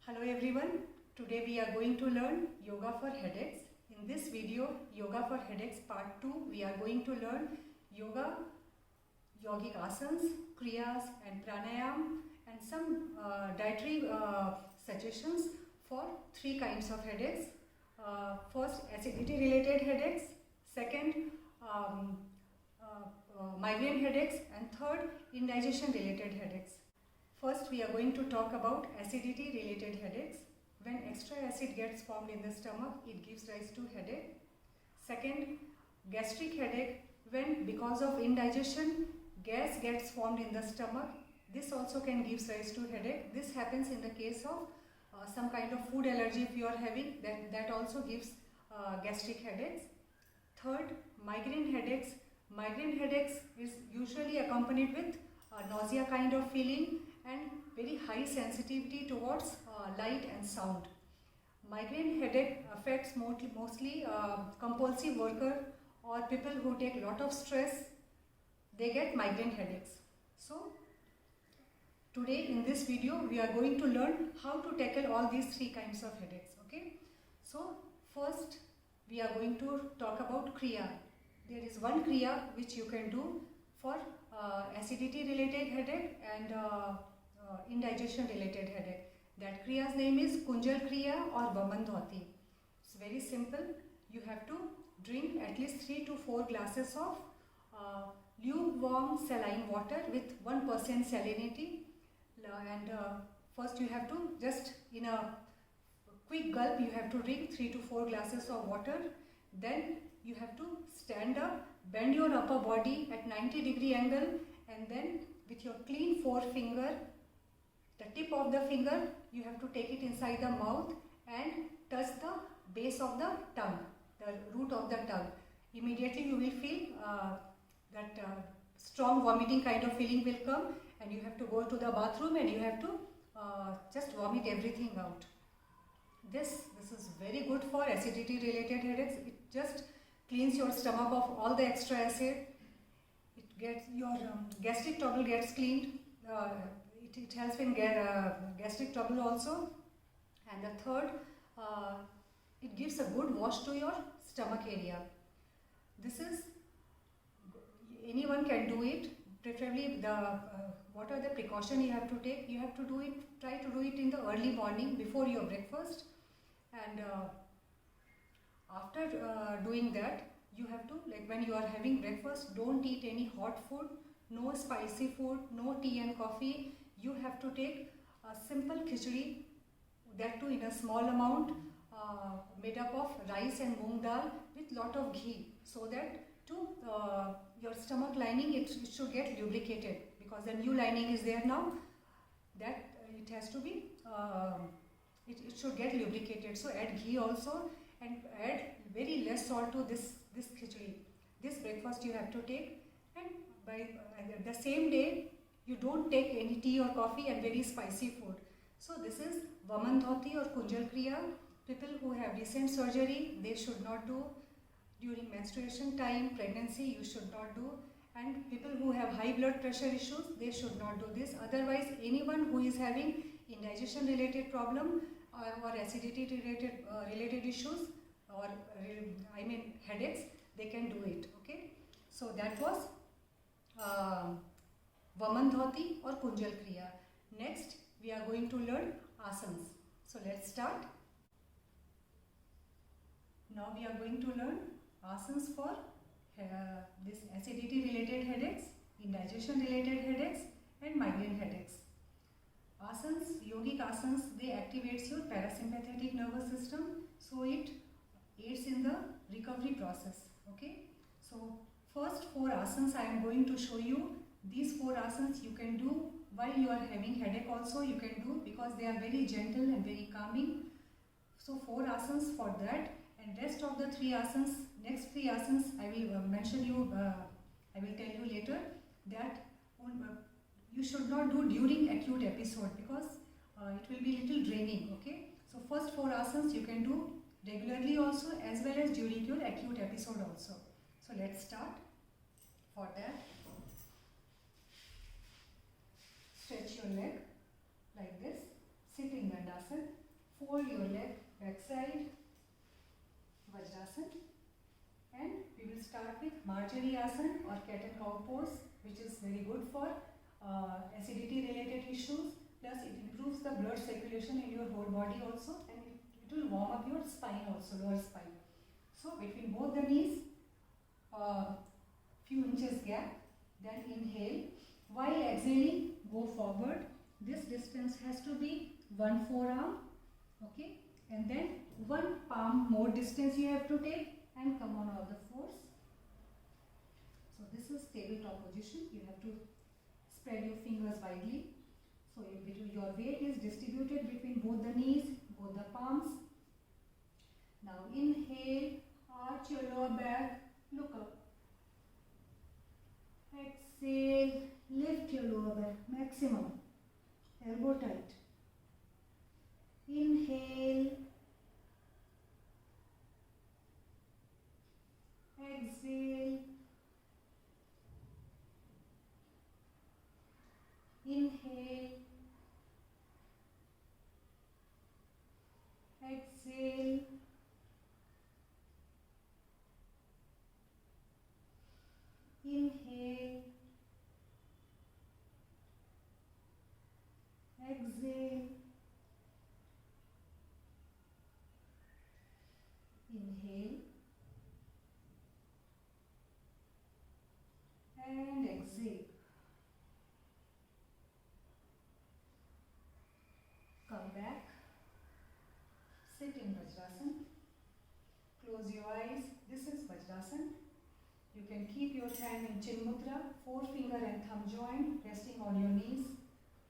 Hello everyone, today we are going to learn yoga for headaches. In this video, yoga for headaches part 2, we are going to learn yoga, yogic asanas, kriyas and pranayam and some dietary suggestions for 3 kinds of headaches. First, acidity related headaches, second, migraine headaches, and third, indigestion related headaches. First, we are going to talk about acidity related headaches. When extra acid gets formed in the stomach, it gives rise to headache. Second, gastric headache, when because of indigestion, gas gets formed in the stomach. This also can give rise to headache. This happens in the case of some kind of food allergy if you are having, that also gives gastric headaches. Third, migraine headaches. Migraine headaches is usually accompanied with nausea kind of feeling and very high sensitivity towards light and sound. Migraine headache affects mostly compulsive worker or people who take lot of stress. They get migraine headaches. So today in this video we are going to learn how to tackle all these 3 kinds of headaches. Okay. So first we are going to talk about kriya. There is one kriya which you can do for acidity related headache and indigestion related headache. That kriya's name is Kunjal Kriya or Vaman Dhoti. It's very simple. You have to drink at least 3 to 4 glasses of lukewarm saline water with 1% salinity, and first you have to just in a quick gulp you have to drink 3 to 4 glasses of water. Then you have to stand up, bend your upper body at 90-degree angle, and then with your clean forefinger, the tip of the finger, you have to take it inside the mouth and touch the base of the tongue, the root of the tongue. Immediately you will feel that strong vomiting kind of feeling will come, and you have to go to the bathroom and you have to just vomit everything out. This is very good for acidity related headaches. It just cleans your stomach of all the extra acid. It gets your gastric trouble gets cleaned. It helps in gastric trouble also. And the third, it gives a good wash to your stomach area. This is, anyone can do it. Preferably, what are the precautions you have to take? You have to do it, try to do it in the early morning before your breakfast. And after doing that, you have to, like when you are having breakfast, don't eat any hot food, no spicy food, no tea and coffee. You have to take a simple khichdi, that too in a small amount, made up of rice and moong dal with lot of ghee, so that your stomach lining it should get lubricated, because the new lining is there now, that it has to be it should get lubricated. So add ghee also, and add very less salt to this khichdi. This breakfast you have to take, and by the same day you don't take any tea or coffee and very spicy food. So this is Vaman Dhoti or Kunjal Kriya. People who have recent surgery, they should not do. During menstruation time, pregnancy, you should not do. And people who have high blood pressure issues, they should not do this. Otherwise, anyone who is having indigestion related problem or acidity related issues, or headaches, they can do it. Okay. So that was Vaman Dhoti or Kunjal Kriya. Next, we are going to learn asanas. So let's start. Now we are going to learn asanas for this acidity related headaches, indigestion related headaches, and migraine headaches. Asanas, yogic asanas, they activates your parasympathetic nervous system, so it aids in the recovery process. Okay. So first 4 asanas I am going to show you. These 4 asanas you can do while you are having headache also, you can do, because they are very gentle and very calming. So 4 asanas for that, and rest of the 3 asanas, next 3 asanas I will mention you, I will tell you later, that you should not do during acute episode, because it will be little draining. Okay. So first 4 asanas you can do regularly also, as well as during your acute episode also. So let's start. For that, stretch your leg like this, Sitting Dandasana. Fold your leg backside, Vajrasana. And we will start with Marjari Asana or cat and cow pose, which is very good for acidity related issues. Plus it improves the blood circulation in your whole body also, and it will warm up your spine also, lower spine. So between both the knees, few inches gap. Then inhale. While exhaling, go forward. This distance has to be 1 forearm. Okay. And then 1 palm more distance you have to take and come on all the fours. So this is tabletop position. You have to spread your fingers widely. So your weight is distributed between both the knees, both the palms. Now inhale, arch your lower back, look up. Exhale, lift your lower back maximum, elbow tight. Inhale, exhale, inhale, exhale, inhale, exhale, inhale, and exhale. Come back, sit in Vajrasana, close your eyes. This is Vajrasana. You can keep your hand in Chin Mudra, forefinger and thumb joint, resting on your knees,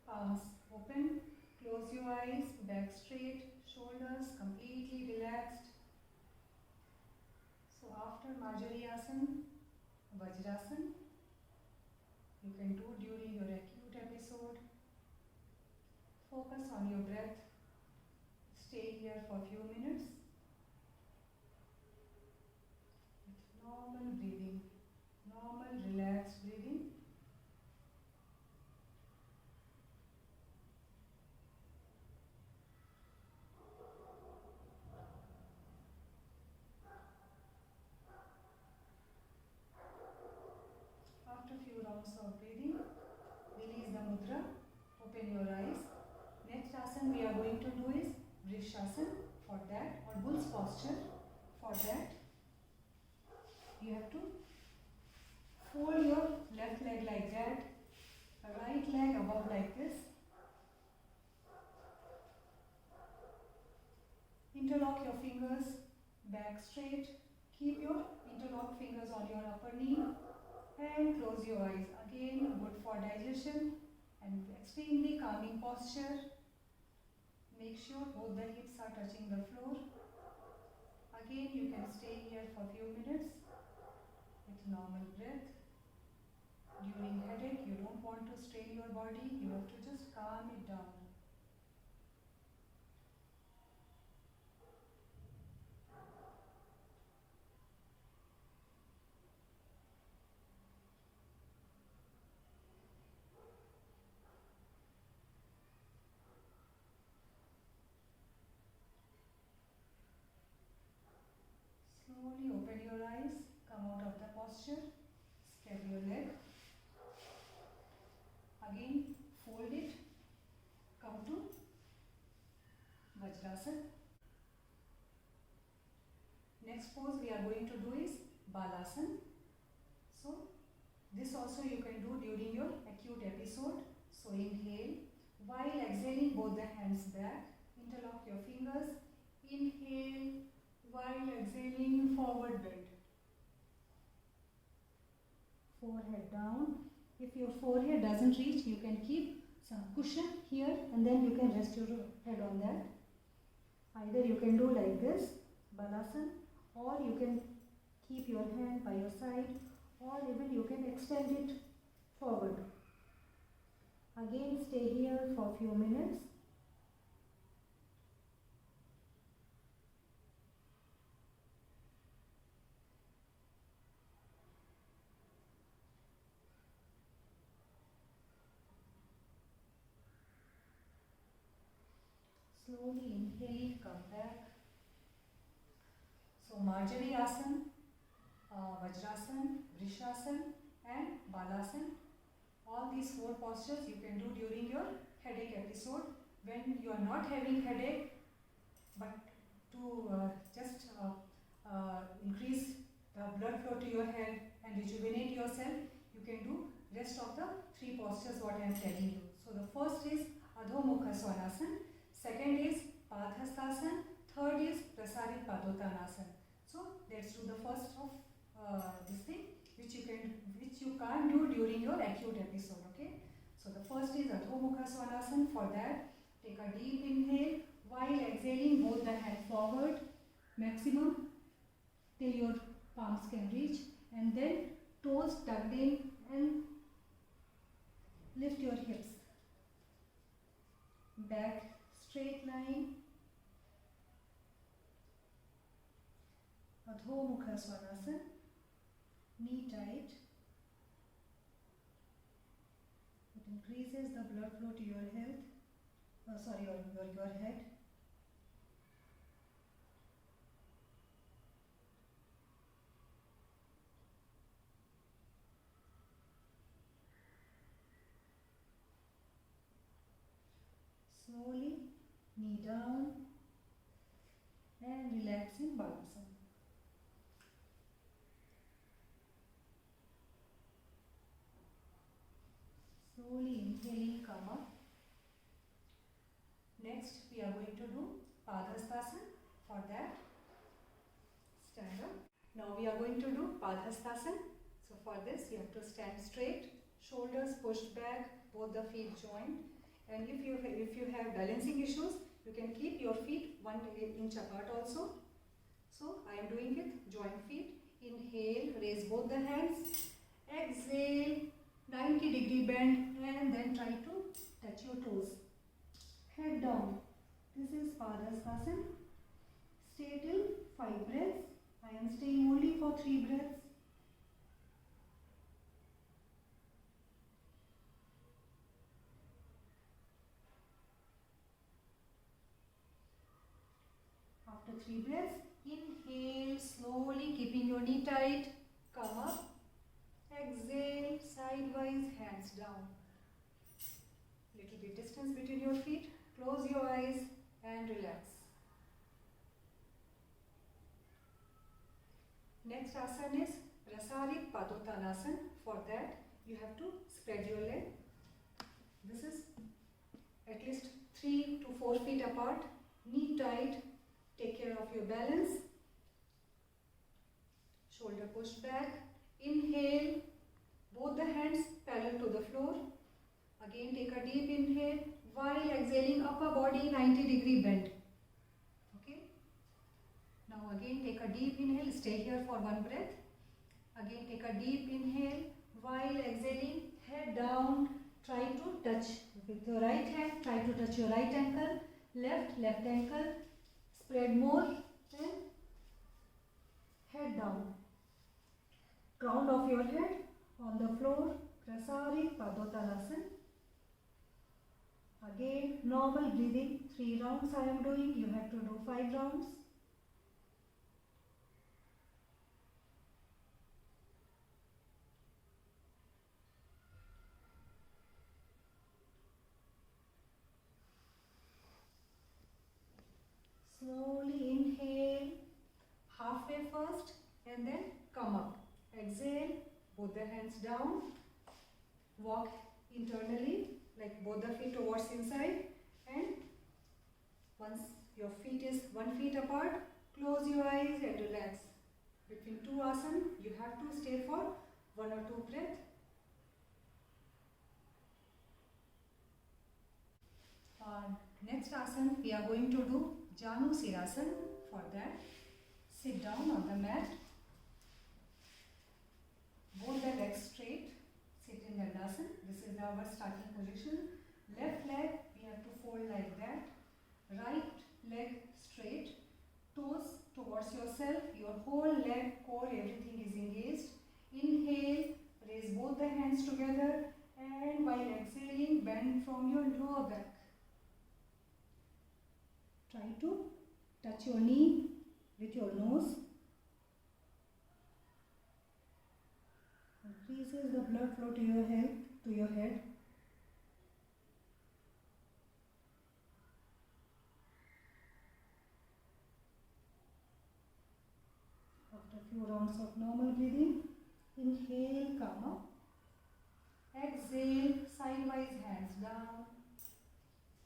palms open. Close your eyes, back straight, shoulders completely relaxed. So after Marjari Asana, Vajrasana, you can do during your acute episode. Focus on your breath. Stay here for a few minutes. With normal breathing, normal relaxed breathing. After a few rounds of breathing, release the mudra, open your eyes. Next asana we are going to do is Vrikshasana. For that, or bull's posture. For that, you have to fold your left leg like that, right leg above like this. Interlock your fingers, back straight. Keep your interlocked fingers on your upper knee and close your eyes. Again, good for digestion and extremely calming posture. Make sure both the hips are touching the floor. Again, you can stay here for a few minutes with normal breath. During headache, you don't want to strain your body, you have to just calm it down. Slowly open your eyes, come out of the posture, spread your leg. Again, fold it, come to Vajrasana. Next pose we are going to do is Balasana. So, this also you can do during your acute episode. So, inhale, while exhaling both the hands back, interlock your fingers, inhale, while exhaling forward bend. Forehead down. If your forehead doesn't reach, you can keep some cushion here and then you can rest your head on that. Either you can do like this, Balasana, or you can keep your hand by your side, or even you can extend it forward. Again, stay here for a few minutes. Slowly inhale, come back. So Marjari Asana, Vajrasan, Vrishyasan and Balasana. All these 4 postures you can do during your headache episode. When you are not having headache, but to just increase the blood flow to your head and rejuvenate yourself, you can do rest of the 3 postures what I am telling you. So the first is Adho Mukha Svanasana, second is Padhastasana, third is Prasarit Padottanasana. So let's do the first of this thing which you can't do during your acute episode. Okay. So the first is Adho Mukha Svanasana. For that, take a deep inhale while exhaling both the hands forward maximum till your palms can reach, and then toes tucked in and lift your hips back, straight line. Adho Mukha Svanasana, knee tight. It increases the blood flow to your head. Your head. Slowly, knee down and relax in Balasana. Slowly inhaling, come up. Next, we are going to do Padhastasana. For that, stand up. Now we are going to do Padhastasana. So for this, you have to stand straight, shoulders pushed back, both the feet joined. And if you have balancing issues, you can keep your feet 1 inch apart also. So I am doing it, joint feet. Inhale, raise both the hands. Exhale, 90-degree bend, and then try to touch your toes. Head down. This is Padhastasana. Stay till 5 breaths. I am staying only for 3 breaths. After 3 breaths, inhale slowly, keeping your knee tight. Come up. Exhale, sidewise, hands down. Little bit distance between your feet. Close your eyes and relax. Next asana is Prasarit Padottanasana. For that, you have to spread your leg. This is at least 3 to 4 feet apart. Knee tight. Take care of your balance. Shoulder pushed back. Inhale. Both the hands parallel to the floor. Again, take a deep inhale while exhaling, upper body 90-degree bend. Okay. Now again, take a deep inhale. Stay here for 1 breath. Again, take a deep inhale while exhaling, head down. Try to touch with your right hand. Try to touch your right ankle. Left ankle. Spread more and head down. Ground of your head on the floor. Prasarit Padottanasana. Again, normal breathing. 3 rounds I am doing. You have to do 5 rounds. Slowly inhale, halfway first, and then come up. Exhale, both the hands down. Walk internally, like both the feet towards inside, and once your feet is 1 feet apart, close your eyes and relax. Between 2 asanas, you have to stay for 1 or 2 breaths. Next asana, we are going to do Janu Sirasana. For that, sit down on the mat. Both the legs straight. Sit in Dandasana. This is our starting position. Left leg, we have to fold like that. Right leg straight. Toes towards yourself. Your whole leg, core, everything is engaged. Inhale, raise both the hands together, and while exhaling, bend from your lower back. Try to touch your knee with your nose. Increases the blood flow to your head. After a few rounds of normal breathing, inhale, come up. Exhale, sidewise, hands down,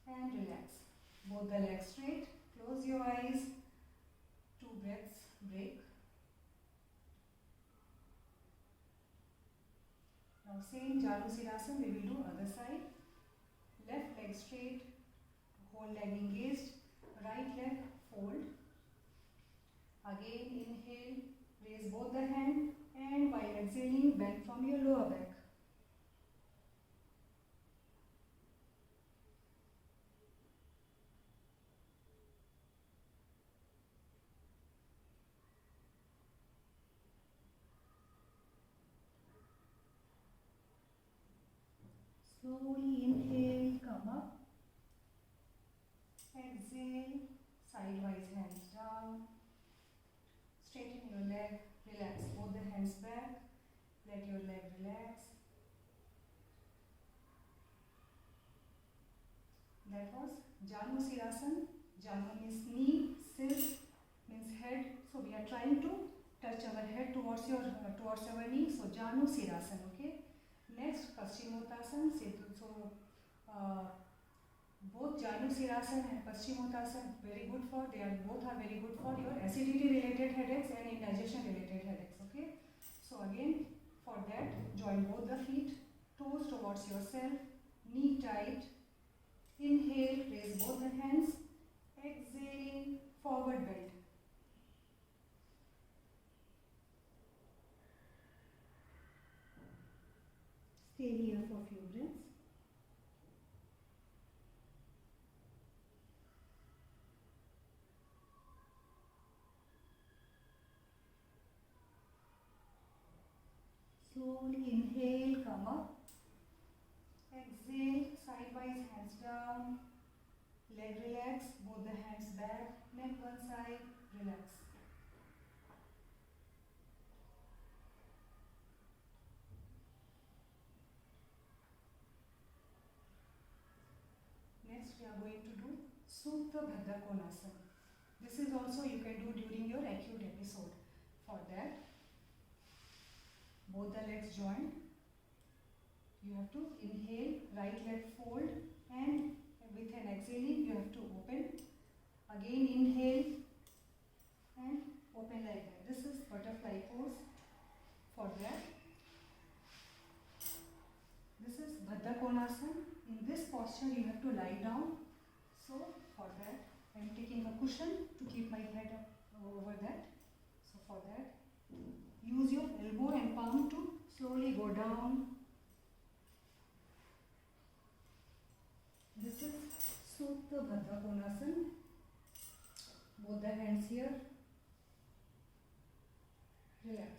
and relax. Both the legs straight. Close your eyes. 2 breaths, break. Now same Janusirasana, we will do other side. Left leg straight, whole leg engaged. Right leg fold. Again inhale, raise both the hands, and while exhaling, bend from your lower back. Slowly inhale, come up. Exhale, sidewise, hands down. Straighten your leg, relax both the hands back. Let your leg relax. That was Janusirasana. Janu means knee, Sir means head. So we are trying to touch our head towards our knee. So Janusirasana, okay. Next, Paschimottanasana. Both Janusirasana and Paschimottanasana very good for. Both are very good for your acidity related headaches and indigestion related headaches. Okay. So again, for that, join both the feet, toes towards yourself, knee tight. Inhale, raise both the hands. Exhaling, forward bend. Stay here for a few breaths. Slowly inhale, come up. Exhale, sidewise, hands down. Leg relax, both the hands back, neck one side, relax. Next we are going to do Supta Baddha Konasana. This is also you can do during your acute episode. For that, both the legs joined. You have to inhale, right leg fold, and with an exhaling you have to open. Again inhale and open like that. This is butterfly pose. For that, this is Baddha Konasana. In this posture you have to lie down. So for that I am taking a cushion to keep my head up over that. So for that, use your elbow and palm to slowly go down. This is Supta Baddha Konasana. Both the hands here. Relax.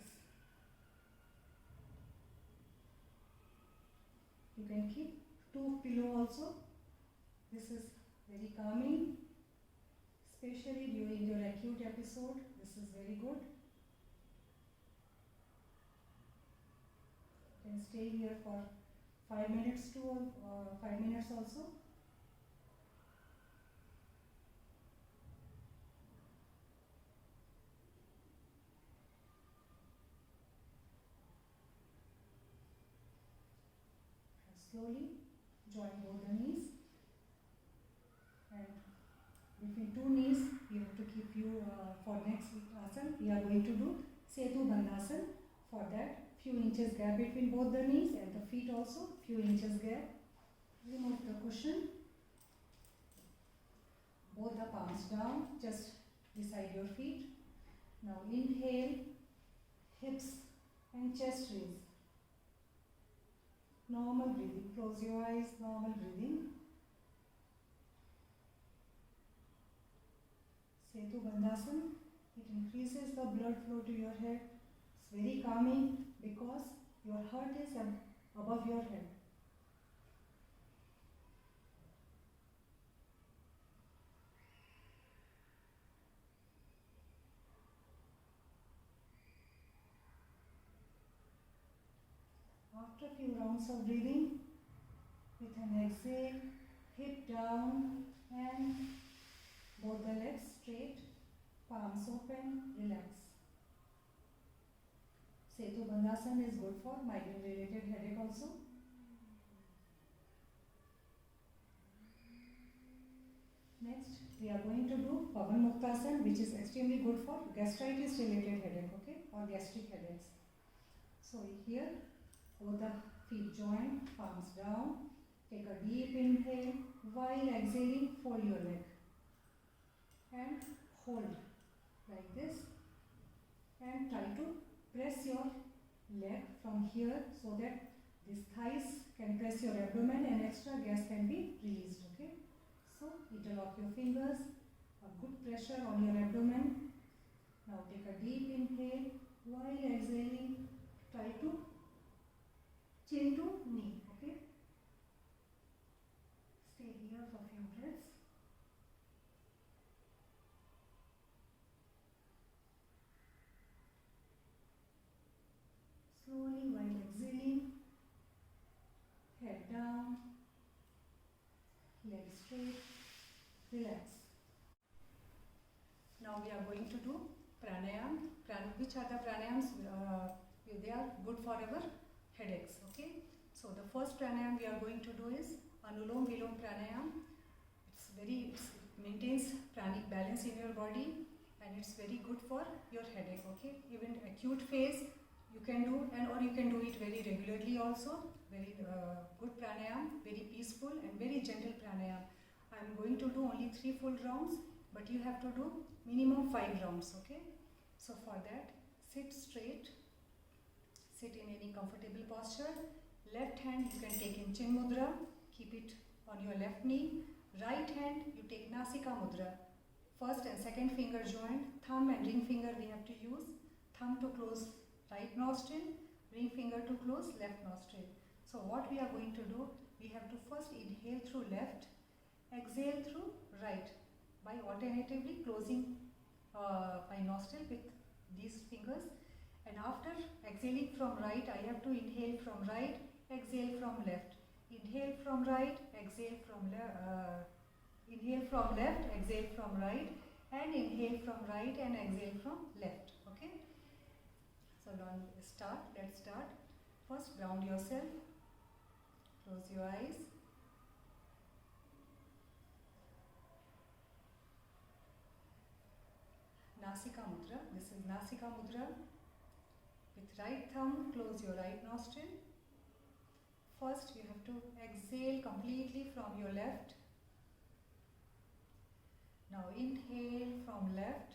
You can keep 2 pillows also. This is very calming, especially during your acute episode. This is very good. You can stay here for 5 minutes to 5 minutes also. Slowly join both the knees, and between 2 knees you have to keep for next asana we are going to do Setu Bandhasana. For that, few inches gap between both the knees and the feet also, few inches gap. Remove the cushion. Both the palms down, just beside your feet. Now inhale, hips and chest raise. Normal breathing. Close your eyes, normal breathing. Setu Bandhasana. It increases the blood flow to your head. It's very calming because your heart is above your head. After a few rounds of breathing, with an exhale, hip down and both the legs straight, palms open, relax. Setu Bandhasana is good for migraine related headache also. Next, we are going to do Pavan Muktasana, which is extremely good for gastritis related headache, okay, or gastric headaches. So here, both the feet joined, palms down. Take a deep inhale. While exhaling, fold your leg and hold like this. And try to press your leg from here so that these thighs can press your abdomen and extra gas can be released, okay. So interlock your fingers, a good pressure on your abdomen. Now take a deep inhale. While exhaling, try to chin to knee, okay. Stay here for a few breaths. Slowly while exhaling, head down, legs straight, relax. Now we are going to do pranayam. Which are the pranayams? They are good for our headaches, okay. So the first pranayam we are going to do is Anulom Vilom Pranayam. It maintains pranic balance in your body and it's very good for your headache, okay. Even acute phase you can do, or you can do it very regularly also. Very good pranayam, very peaceful and very gentle pranayam. I am going to do only 3 full rounds, but you have to do minimum 5 rounds, okay. So for that, sit straight, sit in any comfortable posture. Left hand you can take in Chin Mudra, keep it on your left knee. Right hand you take Nasika Mudra. First and second finger joined, thumb and ring finger we have to use. Thumb to close right nostril, ring finger to close left nostril. So what we are going to do, we have to first inhale through left, exhale through right by alternatively closing my nostril with these fingers. And after exhaling from right, I have to inhale from right, exhale from left. Inhale from right, exhale from left. Inhale from left, exhale from right, and inhale from right and exhale from left. Okay. So now let's start. First, ground yourself. Close your eyes. Nasika Mudra. This is Nasika Mudra. With right thumb, close your right nostril. First, you have to exhale completely from your left. Now inhale from left.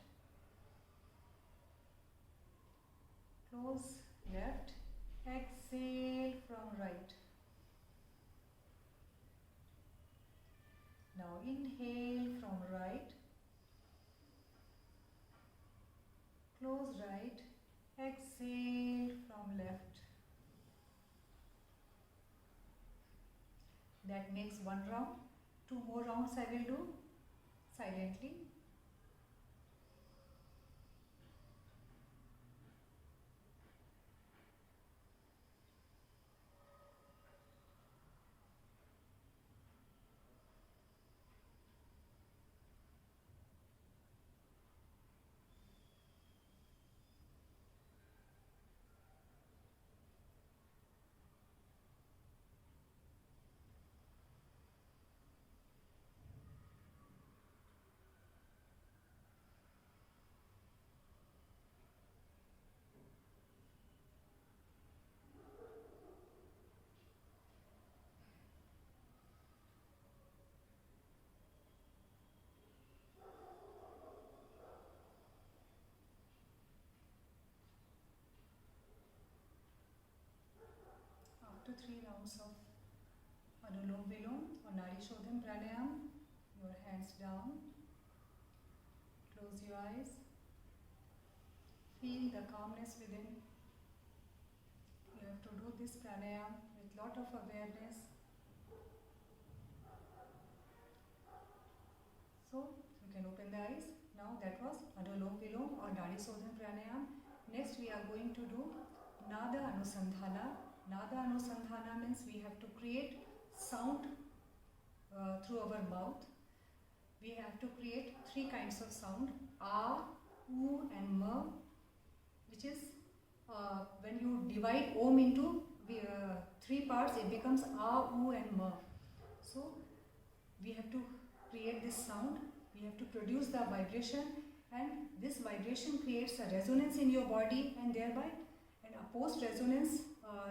Close left. Exhale from right. Now inhale from right. Close right. Exhale from left. That makes 1 round. 2 more rounds I will do silently. After 3 rounds of Anulom Vilom or Nadi Shodhana Pranayam, your hands down, close your eyes, feel the calmness within. You have to do this pranayam with lot of awareness. So you can open the eyes. Now that was Anulom Vilom or Nadi Shodhana Pranayam. Next we are going to do Nada Anusandhana, Nada Anusandhana means we have to create sound through our mouth. We have to create three kinds of sound, A, U and M, which is when you divide Om into three parts, it becomes A, U and M. So we have to create this sound, we have to produce the vibration, and this vibration creates a resonance in your body, and thereby, and a post resonance,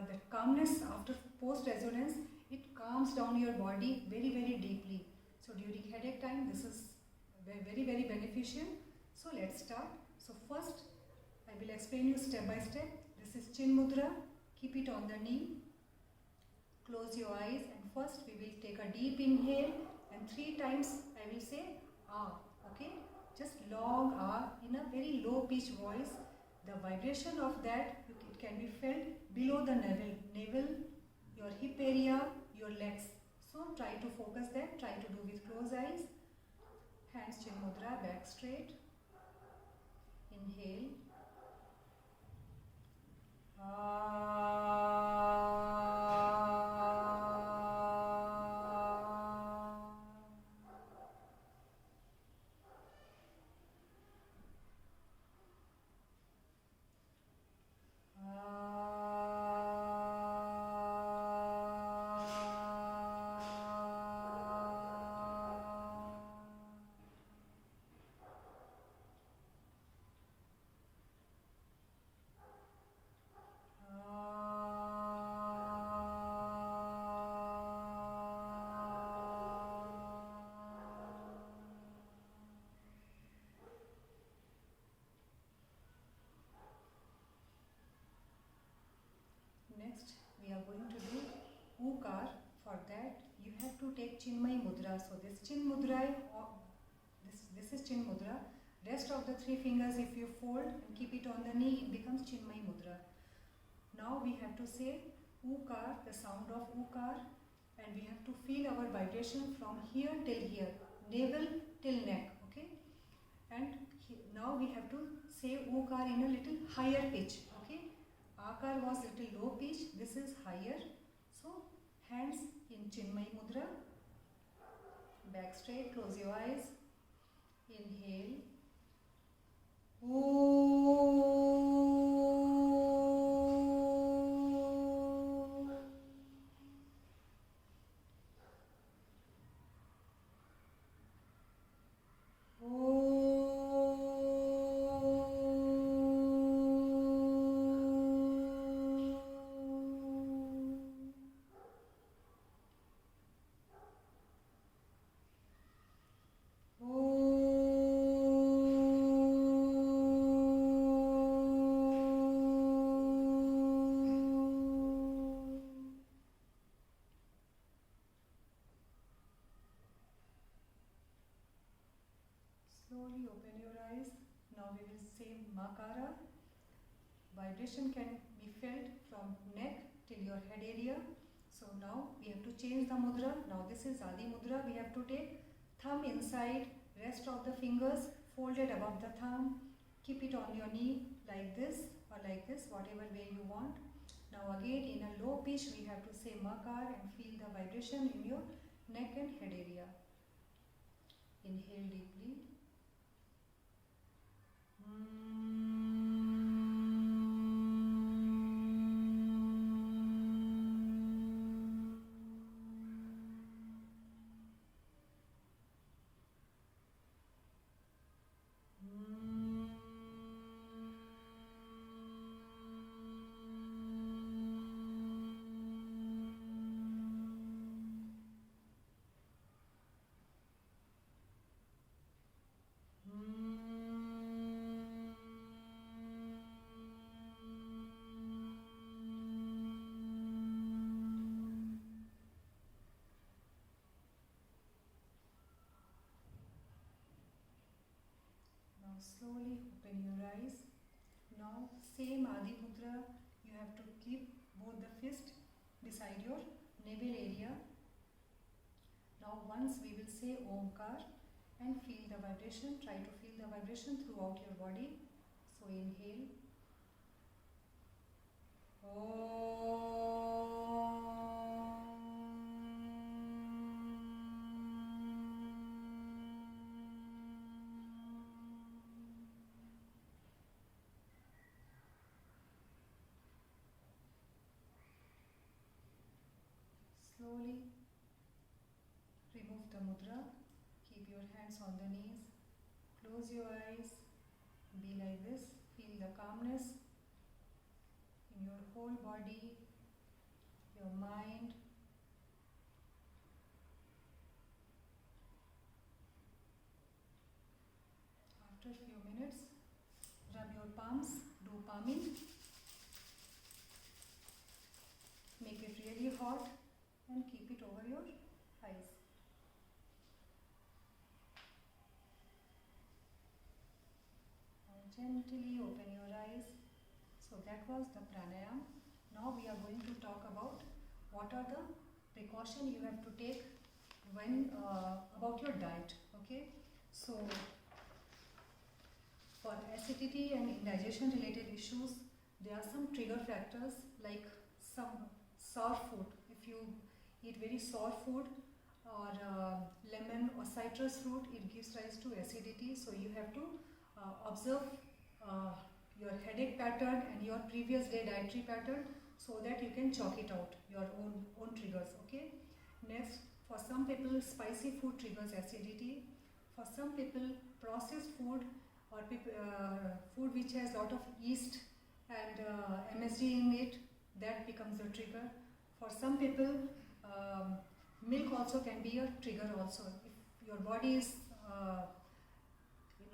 the calmness after post resonance, it calms down your body very, very deeply. So during headache time, this is very, very beneficial. So let's start. So first, I will explain you step by step. This is Chin Mudra. Keep it on the knee. Close your eyes, and first we will take a deep inhale, and 3 times I will say Ah. Okay? Just long Ah in a very low pitch voice. The vibration of that, it can be felt below the navel, your hip area, your legs. So try to focus that, try to do with closed eyes. Hands Chin Mudra, back straight. Inhale. Next, we are going to do Ukar. For that, you have to take Chinmay Mudra. So this Chin Mudra, this is Chin Mudra. Rest of the 3 fingers, if you fold and keep it on the knee, it becomes Chinmay Mudra. Now we have to say Ukar, the sound of Ukar, and we have to feel our vibration from here till here, navel till neck. Okay, and now we have to say Ukar in a little higher pitch. Okay, Akar was little low pitch, this is higher. So hands in Chinmay Mudra, back straight, close your eyes, inhale. Slowly open your eyes. Now we will say Makara. Vibration can be felt from neck till your head area. So now we have to change the mudra. Now this is Adi Mudra. We have to take thumb inside, rest of the fingers folded above the thumb. Keep it on your knee like this or like this, whatever way you want. Now again in a low pitch we have to say Makar and feel the vibration in your neck and head area. Inhale deeply. Slowly open your eyes. Now same Adi Mudra, you have to keep both the fist beside your navel area. Now once we will say Omkar and feel the vibration, try to feel the vibration throughout your body. So inhale. Slowly remove the mudra. Keep your hands on the knees. Close your eyes. Be like this. Feel the calmness in your whole body, your mind. After a few minutes, rub your palms, do palming. Make it really hot and keep it over your eyes. Now gently open your eyes. So that was the pranayam. Now we are going to talk about what are the precautions you have to take when about your diet. Okay, so for acidity and indigestion related issues, there are some trigger factors like some sour food. If you eat very sour food or lemon or citrus fruit, it gives rise to acidity. So you have to observe your headache pattern and your previous day dietary pattern so that you can chalk it out, your own triggers. Okay. Next, for some people, spicy food triggers acidity. For some people, processed food or food which has a lot of yeast and MSG in it, that becomes a trigger. For some people, milk also can be a trigger also. If your body is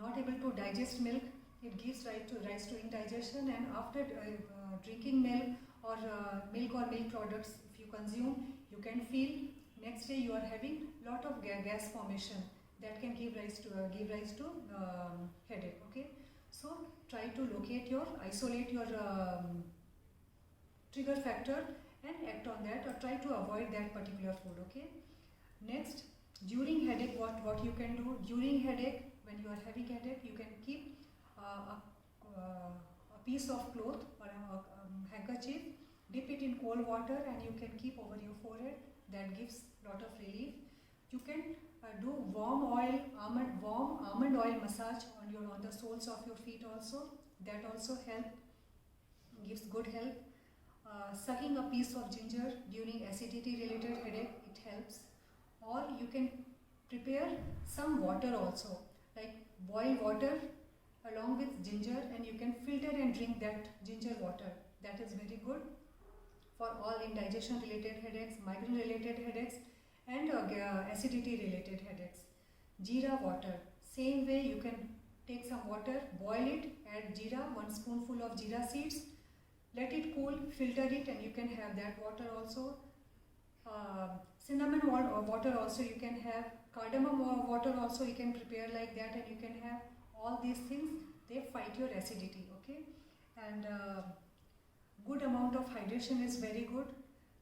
not able to digest milk, it gives rise to indigestion, and after drinking milk or milk products, if you consume, you can feel next day you are having lot of gas formation that can give rise to headache. Okay, so try to isolate your trigger factor and act on that, or try to avoid that particular food. Okay. Next, during headache, what you can do during headache, when you are having headache, you can keep a piece of cloth or a handkerchief, dip it in cold water, and you can keep over your forehead. That gives lot of relief. You can do warm almond oil massage on the soles of your feet also. That also gives good help. Sucking a piece of ginger during acidity related headache, it helps. Or you can prepare some water also, like boil water along with ginger, and you can filter and drink that ginger water. That is very good for all indigestion related headaches, migraine related headaches, and acidity related headaches. Jeera water, same way, you can take some water, boil it, add jeera, 1 spoonful of jeera seeds, let it cool, filter it, and you can have that water also. Cinnamon water also you can have, cardamom water also you can prepare like that, and you can have all these things. They fight your acidity. Okay, and good amount of hydration is very good.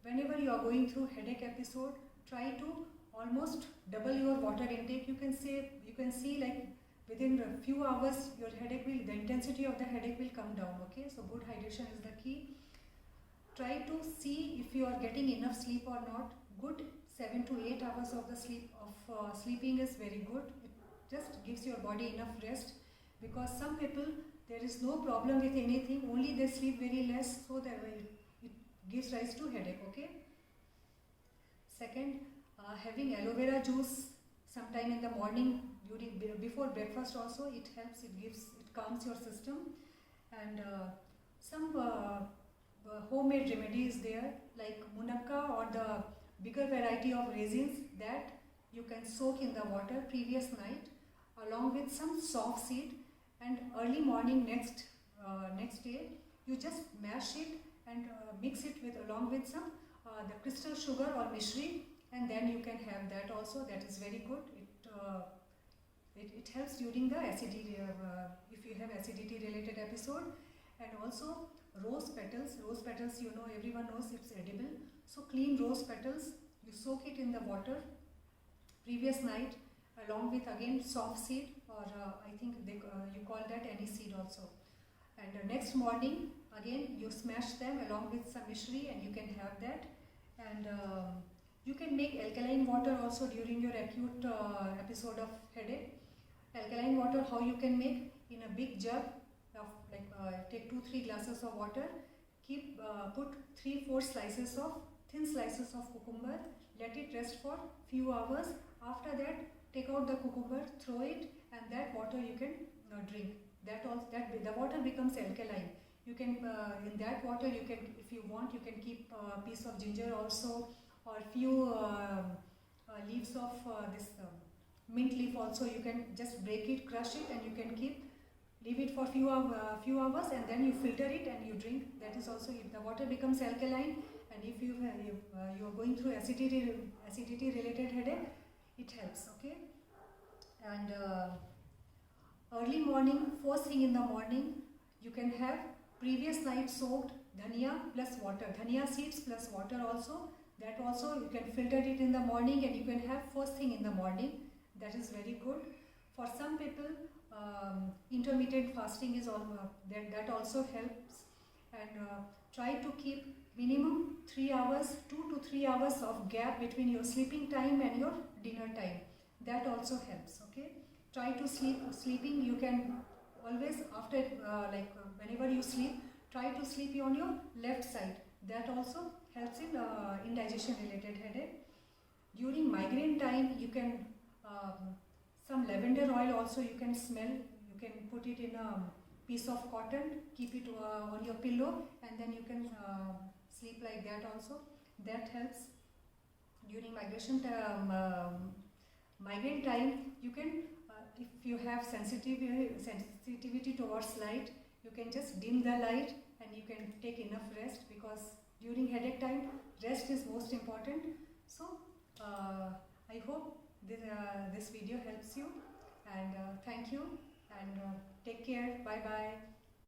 Whenever you are going through headache episode, try to almost double your water intake. You can see like within a few hours the intensity of the headache will come down. Okay, so good hydration is the key. Try to see if you are getting enough sleep or not. Good 7 to 8 hours of the sleeping is very good. It just gives your body enough rest, because some people, there is no problem with anything, only they sleep very less, so that it gives rise to headache. Okay. Second, having aloe vera juice sometime in the morning before breakfast also, it helps. It calms your system. And some homemade remedies there, like munakka or the bigger variety of raisins, that you can soak in the water previous night along with some soft seed, and early morning next day you just mash it and mix it along with some the crystal sugar or mishri, and then you can have that also. That is very good. It helps during the acidity if you have acidity related episode. And also rose petals, everyone knows it's edible. So clean rose petals, you soak it in the water previous night along with again soft seed, or I think you call that any seed also, And next morning again you smash them along with some mishri and you can have that. And you can make alkaline water also during your acute episode of headache. Alkaline water, how you can make? In a big jug of take 2-3 glasses of water, put 3-4 slices of thin slices of cucumber, let it rest for few hours. After that, take out the cucumber, throw it, and that water you can drink. The water becomes alkaline. You can in that water you can, if you want, you can keep a piece of ginger also, or few leaves of this mint leaf also. You can just break it, crush it, and you can leave it for few hours, and then you filter it and you drink. That is also, if the water becomes alkaline, and if you are going through acidity related headache, it helps. Okay. And early morning, first thing in the morning, you can have previous night soaked dhania plus water, dhania seeds plus water also. That also you can filter it in the morning and you can have first thing in the morning. That is very good. For some people, intermittent fasting is that also helps. And try to keep minimum 3 hours, 2 to 3 hours of gap between your sleeping time and your dinner time. That also helps. Okay. Try to sleeping, you can always after whenever you sleep, try to sleep on your left side. That also helps in indigestion related headache. During migraine time, you can some lavender oil also you can smell. You can put it in a piece of cotton, keep it on your pillow, and then you can sleep like that also. That helps. During migraine time, you can if you have sensitivity towards light, you can just dim the light and you can take enough rest, because during headache time, rest is most important. So I hope this video helps you, and thank you, and take care. Bye bye.